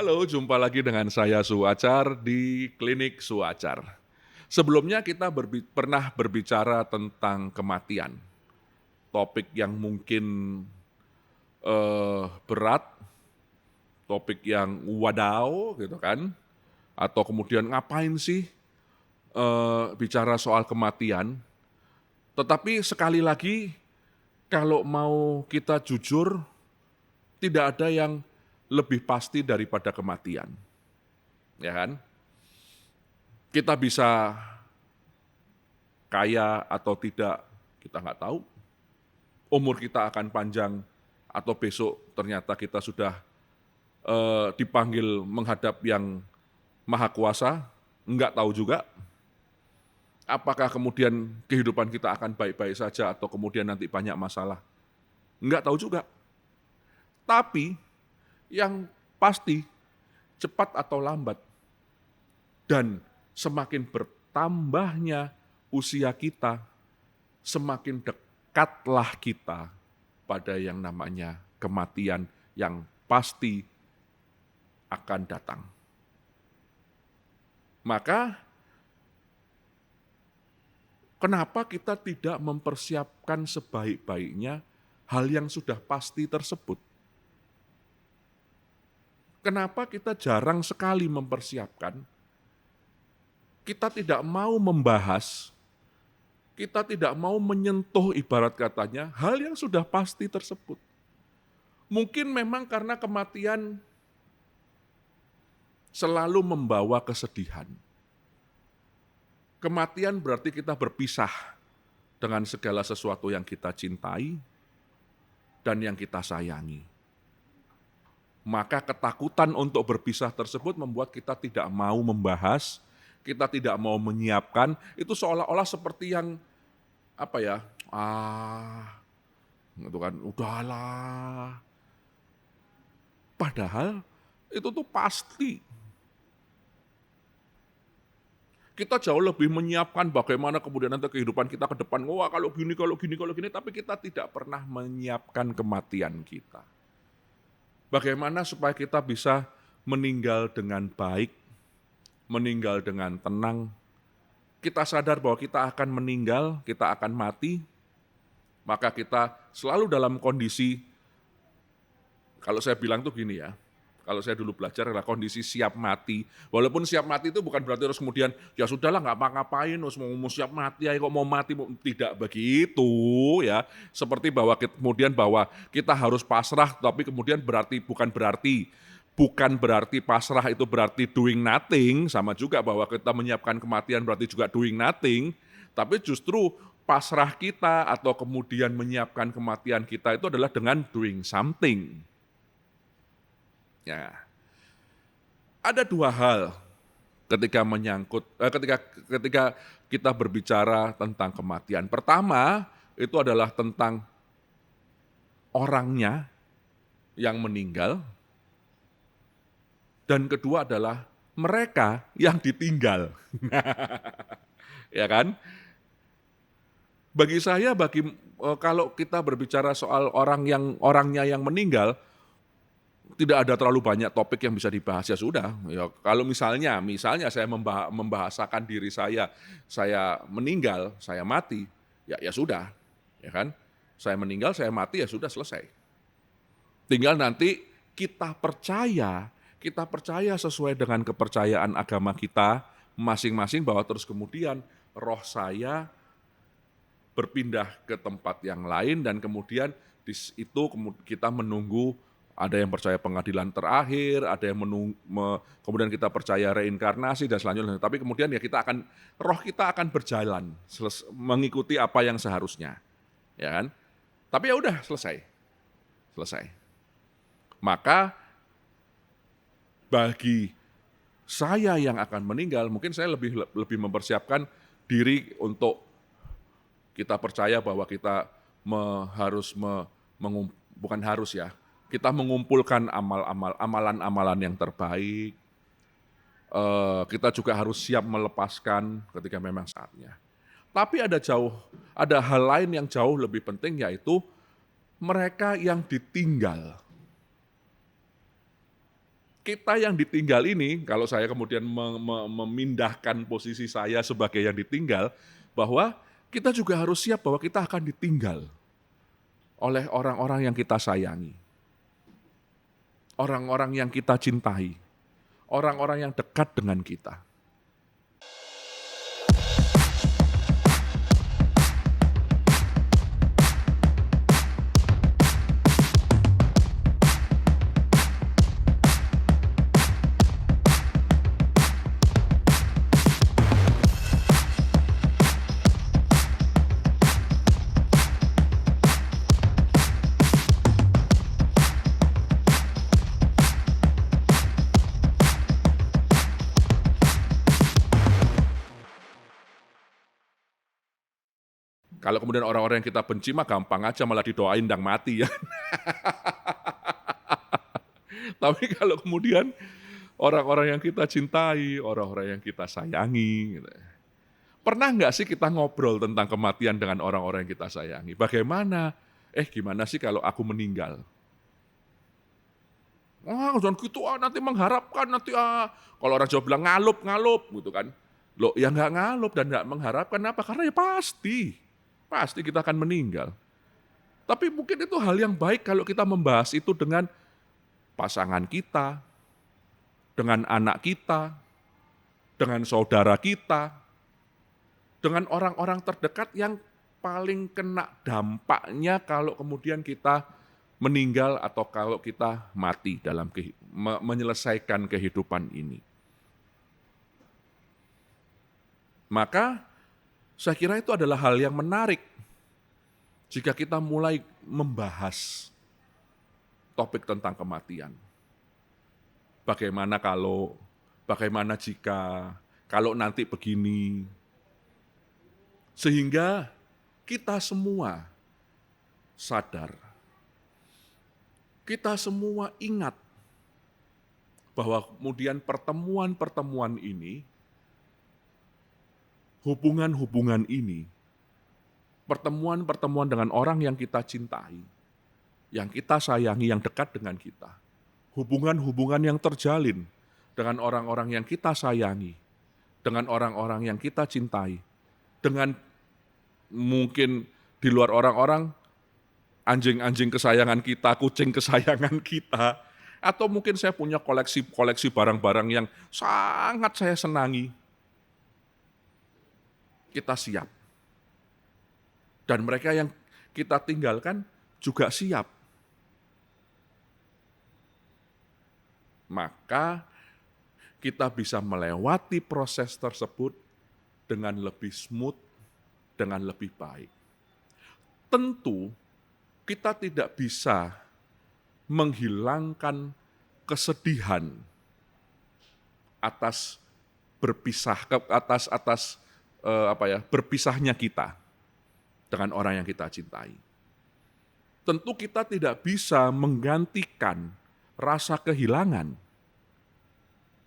Halo, jumpa lagi dengan saya Suacar di Klinik Suacar. Sebelumnya kita pernah berbicara tentang kematian, topik yang mungkin berat, topik yang wadaw gitu kan, atau kemudian ngapain sih bicara soal kematian. Tetapi sekali lagi, kalau mau kita jujur, tidak ada yang lebih pasti daripada kematian, ya kan? Kita bisa kaya atau tidak, kita nggak tahu. Umur kita akan panjang atau besok ternyata kita sudah dipanggil menghadap yang maha kuasa, nggak tahu juga. Apakah kemudian kehidupan kita akan baik-baik saja atau kemudian nanti banyak masalah, nggak tahu juga. Tapi yang pasti cepat atau lambat dan semakin bertambahnya usia kita, semakin dekatlah kita pada yang namanya kematian yang pasti akan datang. Maka, kenapa kita tidak mempersiapkan sebaik-baiknya hal yang sudah pasti tersebut? Kenapa kita jarang sekali mempersiapkan? Kita tidak mau membahas, kita tidak mau menyentuh ibarat katanya hal yang sudah pasti tersebut. Mungkin memang karena kematian selalu membawa kesedihan. Kematian berarti kita berpisah dengan segala sesuatu yang kita cintai dan yang kita sayangi. Maka ketakutan untuk berpisah tersebut membuat kita tidak mau membahas, kita tidak mau menyiapkan, itu seolah-olah seperti yang gitu kan, udahlah. Padahal itu tuh pasti. Kita jauh lebih menyiapkan bagaimana kemudian nanti kehidupan kita ke depan. Wah, kalau gini, kalau gini, kalau gini. Tapi kita tidak pernah menyiapkan kematian kita. Bagaimana supaya kita bisa meninggal dengan baik, meninggal dengan tenang. Kita sadar bahwa kita akan meninggal, kita akan mati. Maka kita selalu dalam kondisi, kalau saya bilang tuh gini ya, kalau saya dulu belajar adalah kondisi siap mati. Walaupun siap mati itu bukan berarti terus kemudian, ya sudahlah nggak apa-ngapain, terus mau siap mati, ya kok mau mati, tidak begitu ya. Seperti bahwa kemudian bahwa kita harus pasrah, tapi kemudian bukan berarti pasrah itu berarti doing nothing, sama juga bahwa kita menyiapkan kematian berarti juga doing nothing, tapi justru pasrah kita atau kemudian menyiapkan kematian kita itu adalah dengan doing something. Ya, ada dua hal ketika ketika kita berbicara tentang kematian. Pertama, itu adalah tentang orangnya yang meninggal, dan kedua adalah mereka yang ditinggal. Ya kan? Bagi saya, kalau kita berbicara soal orangnya yang meninggal, tidak ada terlalu banyak topik yang bisa dibahas, ya sudah. Ya, kalau misalnya saya membahasakan diri saya meninggal, saya mati, ya sudah, ya kan? Saya meninggal, saya mati, ya sudah selesai. Tinggal nanti kita percaya sesuai dengan kepercayaan agama kita masing-masing bahwa terus kemudian roh saya berpindah ke tempat yang lain dan kemudian itu kita menunggu. Ada yang percaya pengadilan terakhir, ada yang kemudian kita percaya reinkarnasi dan selanjutnya. Tapi kemudian ya roh kita akan berjalan mengikuti apa yang seharusnya, ya kan? Tapi ya udah selesai. Maka bagi saya yang akan meninggal, mungkin saya lebih mempersiapkan diri untuk kita percaya bahwa kita bukan harus ya. Kita mengumpulkan amalan-amalan yang terbaik. Kita juga harus siap melepaskan ketika memang saatnya. Tapi ada hal lain yang jauh lebih penting, yaitu mereka yang ditinggal. kita yang ditinggal ini, kalau saya kemudian memindahkan posisi saya sebagai yang ditinggal, bahwa kita juga harus siap bahwa kita akan ditinggal oleh orang-orang yang kita sayangi, orang-orang yang kita cintai, orang-orang yang dekat dengan kita. Kalau kemudian orang-orang yang kita benci mah gampang aja malah didoain dan mati ya. Tapi kalau kemudian orang-orang yang kita cintai, orang-orang yang kita sayangi, gitu. Pernah nggak sih kita ngobrol tentang kematian dengan orang-orang yang kita sayangi? Bagaimana? Gimana sih kalau aku meninggal? Wah, jangan gitu nanti mengharapkan nanti Kalau orang Jawa bilang ngalup gitu kan. Loh, ya nggak ngalup dan nggak mengharapkan apa? Karena ya pasti kita akan meninggal. Tapi mungkin itu hal yang baik kalau kita membahas itu dengan pasangan kita, dengan anak kita, dengan saudara kita, dengan orang-orang terdekat yang paling kena dampaknya kalau kemudian kita meninggal atau kalau kita mati dalam menyelesaikan kehidupan ini. Maka saya kira itu adalah hal yang menarik jika kita mulai membahas topik tentang kematian. Bagaimana jika, kalau nanti begini. Sehingga kita semua sadar, kita semua ingat bahwa kemudian pertemuan-pertemuan ini, hubungan-hubungan ini, pertemuan-pertemuan dengan orang yang kita cintai, yang kita sayangi, yang dekat dengan kita, hubungan-hubungan yang terjalin dengan orang-orang yang kita sayangi, dengan orang-orang yang kita cintai, dengan mungkin di luar orang-orang, anjing-anjing kesayangan kita, kucing kesayangan kita, atau mungkin saya punya koleksi barang-barang yang sangat saya senangi. Kita siap. Dan mereka yang kita tinggalkan juga siap. Maka kita bisa melewati proses tersebut dengan lebih smooth, dengan lebih baik. Tentu kita tidak bisa menghilangkan kesedihan atas berpisahnya kita dengan orang yang kita cintai. Tentu kita tidak bisa menggantikan rasa kehilangan.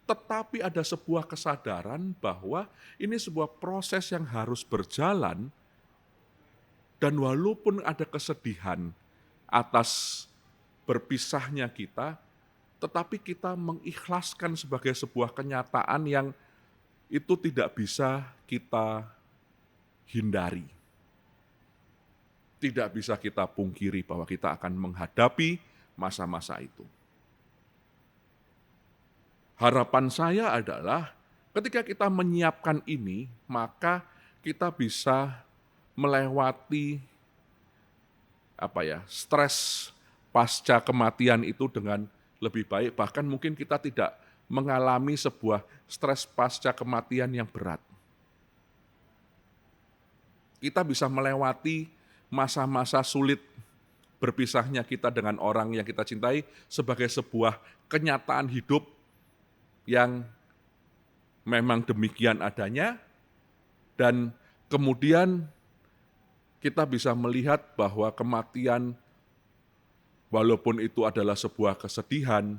Tetapi ada sebuah kesadaran bahwa ini sebuah proses yang harus berjalan, dan walaupun ada kesedihan atas berpisahnya kita, tetapi kita mengikhlaskan sebagai sebuah kenyataan yang itu tidak bisa kita hindari. Tidak bisa kita pungkiri bahwa kita akan menghadapi masa-masa itu. Harapan saya adalah ketika kita menyiapkan ini, maka kita bisa melewati stres pasca kematian itu dengan lebih baik. Bahkan mungkin kita tidak mengalami sebuah stres pasca kematian yang berat. Kita bisa melewati masa-masa sulit berpisahnya kita dengan orang yang kita cintai sebagai sebuah kenyataan hidup yang memang demikian adanya, dan kemudian kita bisa melihat bahwa kematian walaupun itu adalah sebuah kesedihan,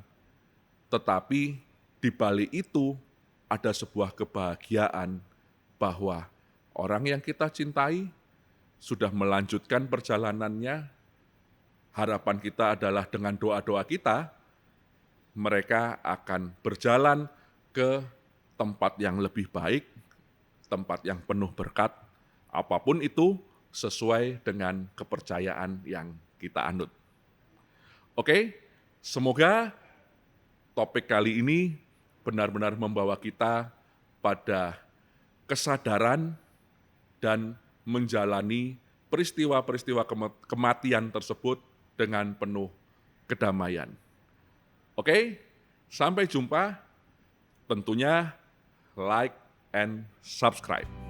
tetapi di balik itu ada sebuah kebahagiaan bahwa orang yang kita cintai sudah melanjutkan perjalanannya. Harapan kita adalah dengan doa-doa kita, mereka akan berjalan ke tempat yang lebih baik, tempat yang penuh berkat, apapun itu sesuai dengan kepercayaan yang kita anut. Oke, semoga topik kali ini benar-benar membawa kita pada kesadaran dan menjalani peristiwa-peristiwa kematian tersebut dengan penuh kedamaian. Oke, sampai jumpa. Tentunya like and subscribe.